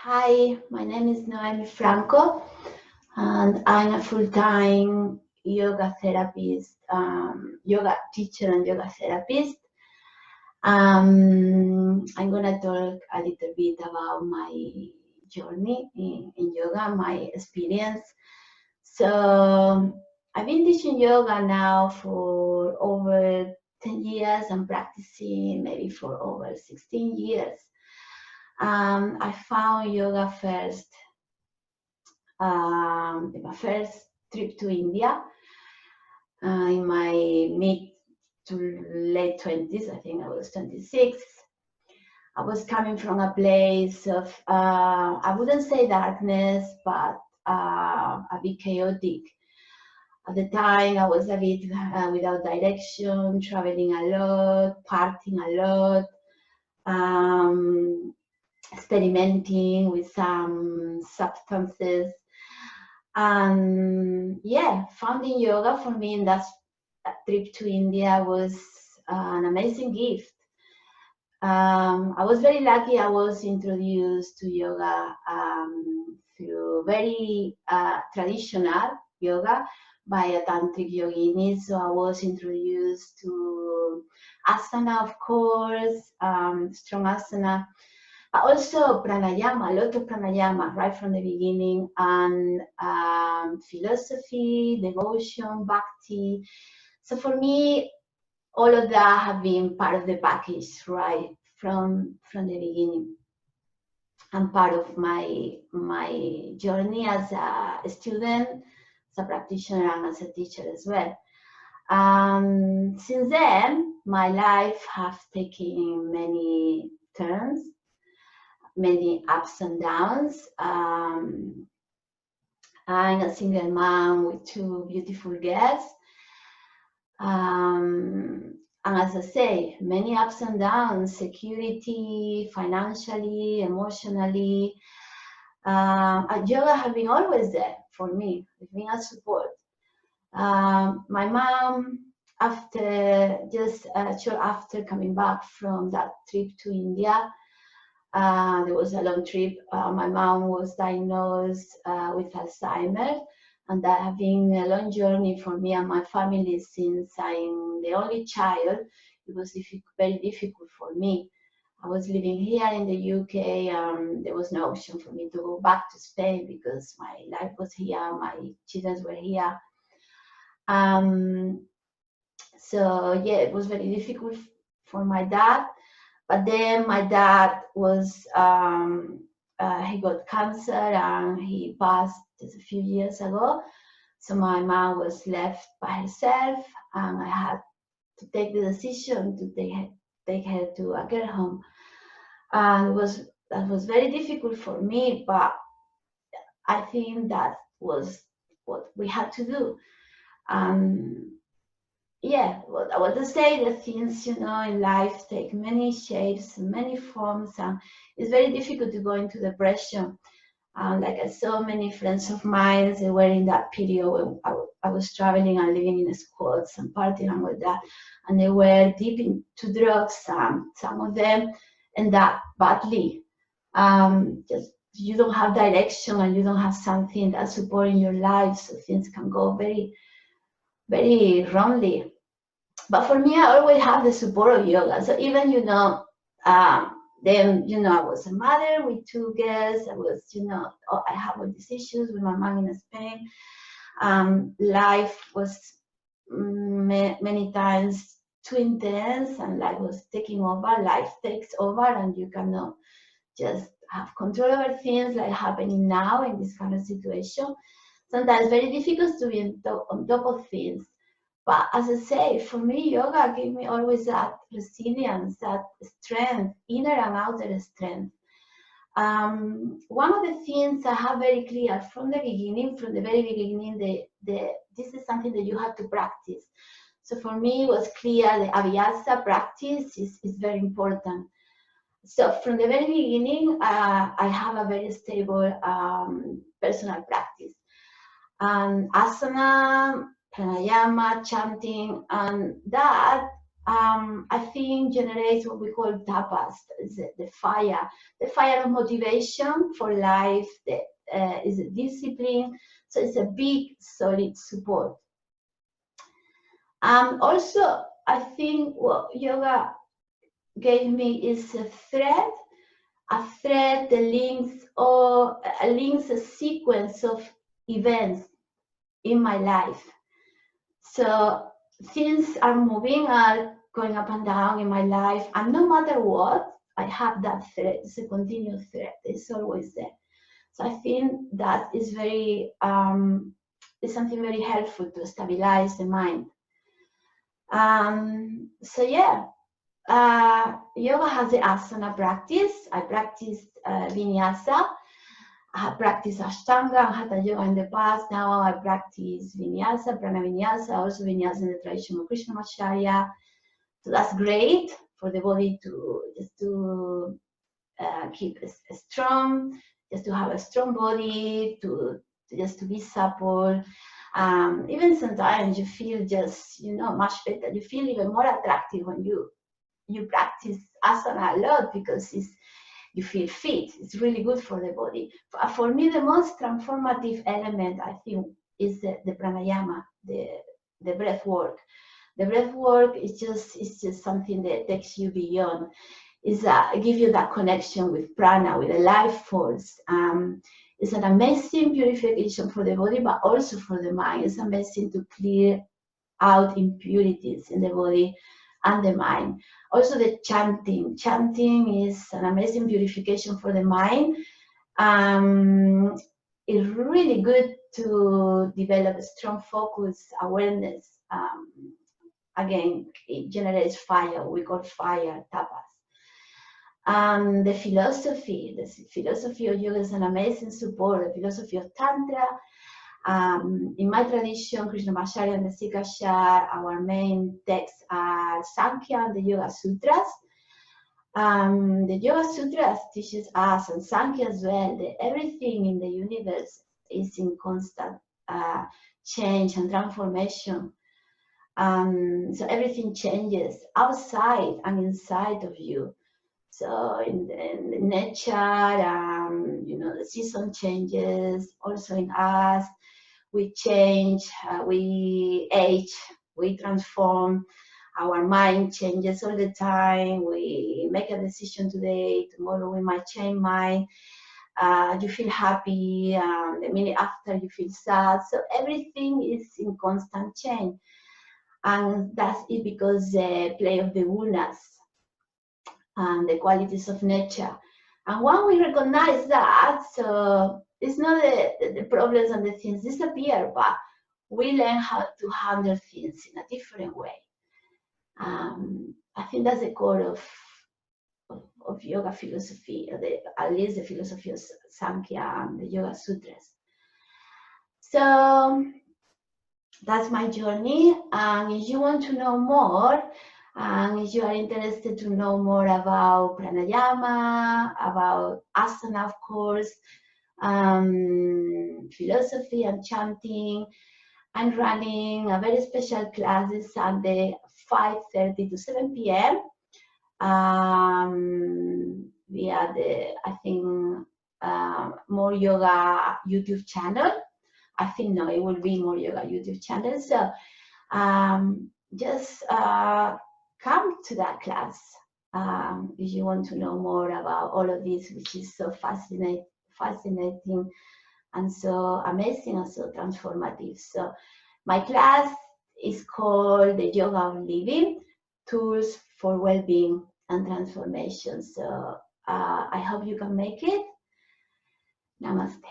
Hi, my name is Noemi Franco, and I'm a full-time yoga therapist, yoga teacher and yoga therapist. I'm gonna talk a little bit about my journey in yoga, my experience. So I've been teaching yoga now for over 10 years and practicing maybe for over 16 years. I found yoga first in my first trip to India in my mid to late 20s. I think I was 26. I was coming from a place of, I wouldn't say darkness, but a bit chaotic. At the time, I was a bit without direction, traveling a lot, partying a lot, experimenting with some substances. And yeah, finding yoga for me in that trip to India was an amazing gift. I was very lucky. I was introduced to yoga through very traditional yoga by a tantric yogini. So I was introduced to asana, of course, strong asana, but also pranayama, a lot of pranayama right from the beginning, and philosophy, devotion, bhakti. So for me, all of that have been part of the package right from the beginning, and part of my journey as a student, as a practitioner, and as a teacher as well. Since then, my life has taken many turns, many ups and downs. I'm a single mom with two beautiful girls. And as I say, many ups and downs, security, financially, emotionally. Yoga has been always there for me. It's been a support. My mom, short after coming back from that trip to India, there was a long trip. My mom was diagnosed with Alzheimer's, and that has been a long journey for me and my family since I'm the only child. It was very difficult for me. I was living here in the UK. There was no option for me to go back to Spain because my life was here, my children were here. So yeah, it was very difficult for my dad. But then my dad was, he got cancer and he passed just a few years ago. So my mom was left by herself, and I had to take the decision to take her to a care home. And that was very difficult for me, but I think that was what we had to do. Yeah, well, I want to say that things, in life take many shapes, many forms, and it's very difficult to go into depression. Like I saw many friends of mine, they were in that period when I was traveling and living in squats and partying and all that, and they were deep into drugs. Some of them end up badly. Just you don't have direction and you don't have something that's supporting your life, so things can go very, very wrongly. But for me, I always have the support of yoga. So even, then, I was a mother with two girls. I was, I have all these issues with my mom in Spain. Life was many times too intense, and life was taking over. Life takes over, and you cannot just have control over things like happening now in this kind of situation. Sometimes very difficult to be on top of things. But as I say, for me, yoga gave me always that resilience, that strength, inner and outer strength. One of the things I have very clear from the very beginning, this is something that you have to practice. So for me, it was clear the abhyasa practice is very important. So from the very beginning, I have a very stable personal practice. Asana, pranayama, chanting, and that I think generates what we call tapas, the fire of motivation for life, that is a discipline. So it's a big, solid support. Also, I think what yoga gave me is a thread that links a sequence of events in my life. So things are moving, are going up and down in my life, and no matter what, I have that thread. It's a continuous thread. It's always there. So I think that is is something very helpful to stabilize the mind. So yeah, yoga has the asana practice. I practiced vinyasa. I have practiced Ashtanga and Hatha Yoga in the past. Now I practice Vinyasa, Prana Vinyasa, also Vinyasa in the tradition of Krishnamacharya. So that's great for the body to just to keep strong, just to have a strong body, just to be supple. Even sometimes you feel just much better. You feel even more attractive when you practice asana a lot, because you feel fit. It's really good for the body. For me, the most transformative element, I think, is the pranayama, the breath work. The breath work is just something that takes you beyond. Give you that connection with prana, with the life force. It's an amazing purification for the body, but also for the mind. It's amazing to clear out impurities in the body and the mind. Also the chanting. Chanting is an amazing purification for the mind. It's really good to develop a strong focus, awareness. Again, it generates fire. We call fire tapas. The philosophy of yoga is an amazing support. The philosophy of Tantra. In my tradition, Krishnamacharya and the Sikashar, our main texts are Sankhya and the Yoga Sutras. The Yoga Sutras teaches us, and Sankhya as well, that everything in the universe is in constant change and transformation. So everything changes outside and inside of you. So in the nature, the season changes. Also in us, we change, we age, we transform. Our mind changes all the time. We make a decision today, tomorrow we might change mind. You feel happy, the minute after you feel sad. So everything is in constant change. And that's it, because the play of the gunas and the qualities of nature. And when we recognize that, so it's not the problems and the things disappear, but we learn how to handle things in a different way. I think that's the core of yoga philosophy, or at least the philosophy of Sankhya and the Yoga Sutras. So that's my journey. And if you want to know more, and if you are interested to know more about pranayama, about asana, of course, philosophy and chanting, I'm running a very special class this Sunday, 5:30 to 7 p.m. Via the, I think, More Yoga YouTube channel. I think no, it will be More Yoga YouTube channel. So just come to that class if you want to know more about all of this, which is so fascinating and so amazing and so transformative. So my class is called the Yoga of Living, Tools for Well-Being and Transformation. So I hope you can make it. Namaste.